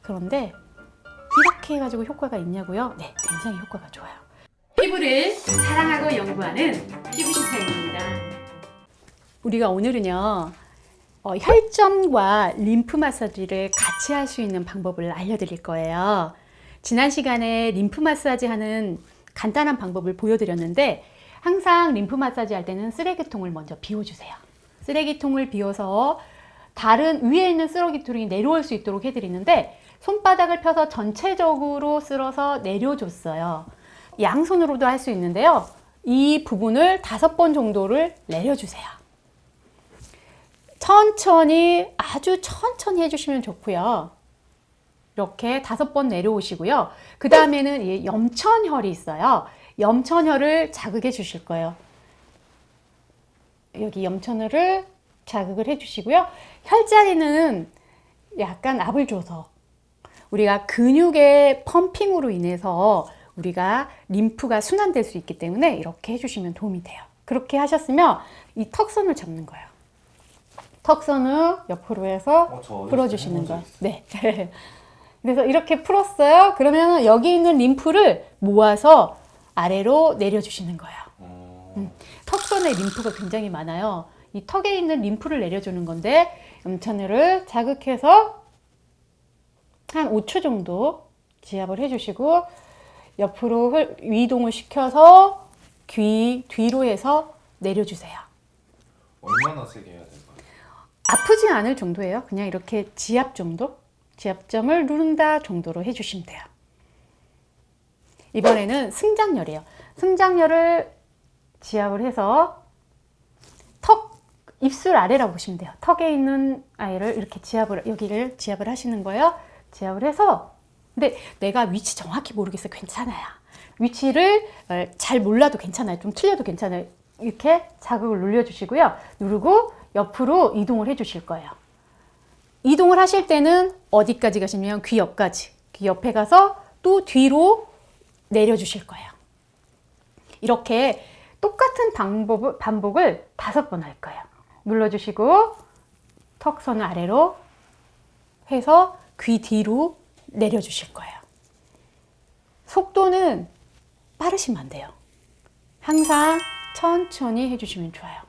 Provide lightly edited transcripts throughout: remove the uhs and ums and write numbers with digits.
그런데 이렇게 해가지고 효과가 있냐고요? 네, 굉장히 효과가 좋아요. 피부를 사랑하고 연구하는 피부신사입니다. 우리가 오늘은요, 혈점과 림프 마사지를 같이 할 수 있는 방법을 알려드릴 거예요. 지난 시간에 림프 마사지 하는 간단한 방법을 보여드렸는데, 항상 림프 마사지 할 때는 쓰레기통을 먼저 비워주세요. 쓰레기통을 비워서 다른 위에 있는 쓰레기통이 내려올 수 있도록 해드리는데, 손바닥을 펴서 전체적으로 쓸어서 내려줬어요. 양손으로도 할 수 있는데요. 이 부분을 5번 정도를 내려주세요. 천천히, 아주 천천히 해주시면 좋고요. 이렇게 5번 내려오시고요. 그 다음에는 염천혈이 있어요. 염천혈을 자극해 주실 거예요. 여기 염천혈을 자극을 해 주시고요. 혈자리는 약간 압을 줘서 우리가 근육의 펌핑으로 인해서 우리가 림프가 순환될 수 있기 때문에 이렇게 해주시면 도움이 돼요. 그렇게 하셨으면 이 턱선을 잡는 거예요. 턱선을 옆으로 해서 풀어주시는 거예요. 네. 그래서 이렇게 풀었어요. 그러면 여기 있는 림프를 모아서 아래로 내려주시는 거예요. 턱선에 림프가 굉장히 많아요. 이 턱에 있는 림프를 내려주는 건데 염천혈을 자극해서 한 5초 정도 지압을 해주시고 옆으로 이동을 시켜서 귀 뒤로 해서 내려주세요. 얼마나 세게 해야 될까요? 아프지 않을 정도예요. 그냥 이렇게 지압 정도? 지압점을 누른다 정도로 해주시면 돼요. 이번에는 승장열이에요. 승장열을 지압을 해서 입술 아래라고 보시면 돼요. 턱에 있는 아이를 이렇게 여기를 지압을 하시는 거예요. 지압을 해서, 근데 내가 위치 정확히 모르겠어요. 괜찮아요. 위치를 잘 몰라도 괜찮아요. 좀 틀려도 괜찮아요. 이렇게 자극을 눌러주시고요. 누르고 옆으로 이동을 해주실 거예요. 이동을 하실 때는 어디까지 가시면 귀 옆까지. 귀 옆에 가서 또 뒤로 내려주실 거예요. 이렇게 똑같은 반복을 5번 할 거예요. 눌러주시고 턱선을 아래로 해서 귀 뒤로 내려주실 거예요. 속도는 빠르시면 안 돼요. 항상 천천히 해주시면 좋아요.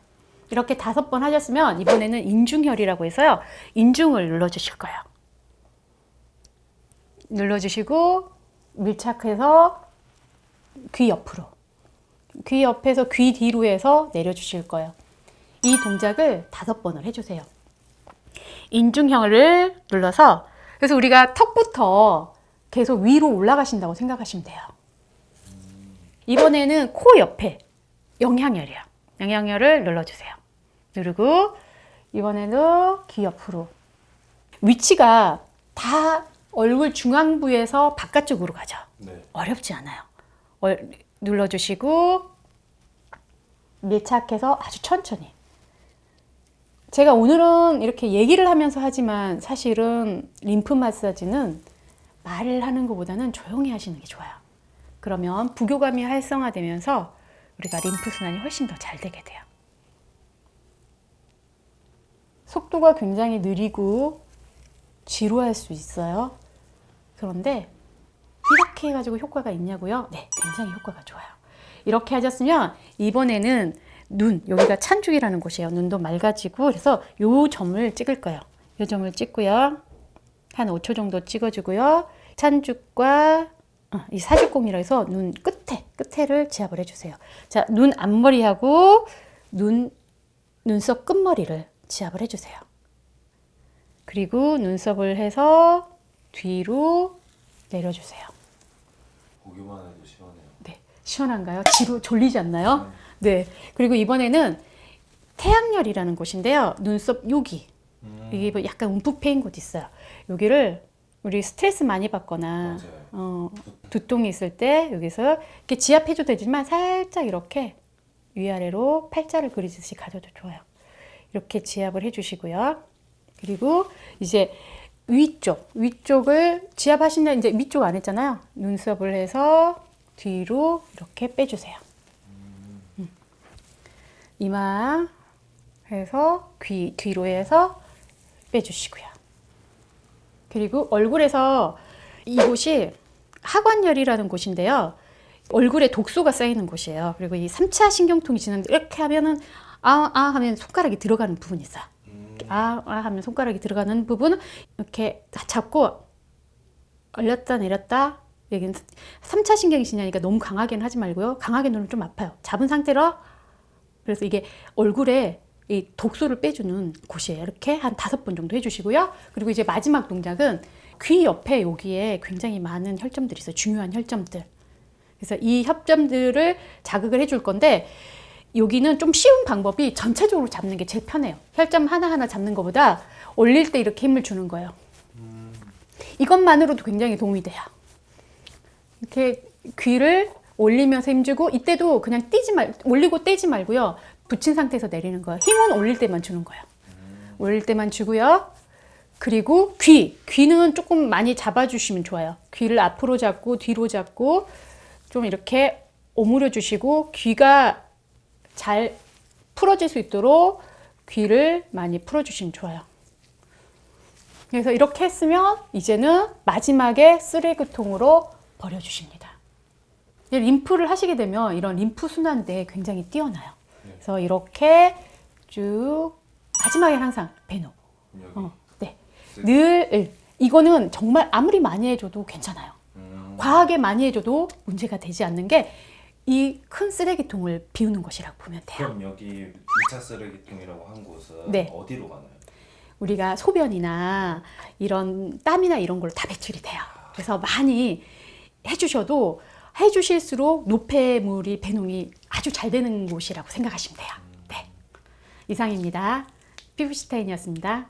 이렇게 5번 하셨으면 이번에는 인중혈이라고 해서요. 인중을 눌러주실 거예요. 눌러주시고 밀착해서 귀 옆으로. 귀 옆에서 귀 뒤로 해서 내려주실 거예요. 이 동작을 5번을 해주세요. 인중혈을 눌러서, 그래서 우리가 턱부터 계속 위로 올라가신다고 생각하시면 돼요. 이번에는 코 옆에 영향혈이에요. 영향혈을 눌러주세요. 누르고 이번에는 귀 옆으로. 위치가 다 얼굴 중앙부에서 바깥쪽으로 가죠. 네. 어렵지 않아요. 눌러주시고 밀착해서 아주 천천히. 제가 오늘은 이렇게 얘기를 하면서 하지만 사실은 림프 마사지는 말을 하는 것보다는 조용히 하시는 게 좋아요. 그러면 부교감이 활성화되면서 우리가 림프 순환이 훨씬 더 잘 되게 돼요. 속도가 굉장히 느리고 지루할 수 있어요. 그런데 이렇게 해가지고 효과가 있냐고요? 네, 굉장히 효과가 좋아요. 이렇게 하셨으면 이번에는 눈, 여기가 찬죽이라는 곳이에요. 눈도 맑아지고, 그래서 요 점을 찍을 거예요. 요 점을 찍고요. 한 5초 정도 찍어주고요. 찬죽과 이 사죽공이라 해서 눈 끝에를 지압을 해주세요. 자, 눈 앞머리하고 눈썹 끝머리를 지압을 해주세요. 그리고 눈썹을 해서 뒤로 내려주세요. 보기만 해도 시원해요. 네, 시원한가요? 졸리지 않나요? 네. 그리고 이번에는 태양열이라는 곳인데요. 눈썹 여기. 여기 뭐 약간 움푹 패인 곳 있어요. 여기를 우리 스트레스 많이 받거나 두통이 있을 때 여기서 이렇게 지압해도 되지만 살짝 이렇게 위아래로 팔자를 그리듯이 가져도 좋아요. 이렇게 지압을 해주시고요. 그리고 이제 위쪽을 지압하신다. 이제 위쪽 안 했잖아요. 눈썹을 해서 뒤로 이렇게 빼주세요. 이마 해서 귀 뒤로 해서 빼주시고요. 그리고 얼굴에서 이곳이 하관열이라는 곳인데요. 얼굴에 독소가 쌓이는 곳이에요. 그리고 이 3차 신경통이 지는데 이렇게 하면은 하면 손가락이 들어가는 부분이 있어요. 하면 손가락이 들어가는 부분 이렇게 잡고 올렸다 내렸다. 여기는 3차 신경이 지나니까 너무 강하게는 하지 말고요. 강하게 누르면 좀 아파요. 잡은 상태로 그래서 이게 얼굴에 이 독소를 빼주는 곳이에요. 이렇게 한 5번 정도 해주시고요. 그리고 이제 마지막 동작은 귀 옆에 여기에 굉장히 많은 혈점들이 있어요. 중요한 혈점들. 그래서 이 혈점들을 자극을 해줄 건데 여기는 좀 쉬운 방법이 전체적으로 잡는 게 제일 편해요. 혈점 하나하나 잡는 것보다 올릴 때 이렇게 힘을 주는 거예요. 이것만으로도 굉장히 도움이 돼요. 이렇게 귀를 올리면서 힘주고 이때도 그냥 올리고 떼지 말고요. 붙인 상태에서 내리는 거예요. 힘은 올릴 때만 주는 거예요. 올릴 때만 주고요. 그리고 귀는 조금 많이 잡아주시면 좋아요. 귀를 앞으로 잡고 뒤로 잡고 좀 이렇게 오므려 주시고 귀가 잘 풀어질 수 있도록 귀를 많이 풀어주시면 좋아요. 그래서 이렇게 했으면 이제는 마지막에 쓰레기통으로 버려주십니다. 림프를 하시게 되면 이런 림프 순환대 굉장히 뛰어나요. 그래서 이렇게 쭉 마지막에 항상 배노. 네. 늘 이거는 정말 아무리 많이 해줘도 괜찮아요. 과하게 많이 해줘도 문제가 되지 않는 게 이 큰 쓰레기통을 비우는 것이라고 보면 돼요. 그럼 여기 2차 쓰레기통이라고 한 곳은 네. 어디로 가나요? 우리가 소변이나 이런 땀이나 이런 걸로 다 배출이 돼요. 그래서 많이 해주셔도 해주실수록 노폐물이 배농이 아주 잘 되는 곳이라고 생각하시면 돼요. 네. 이상입니다. 피부시타인이었습니다.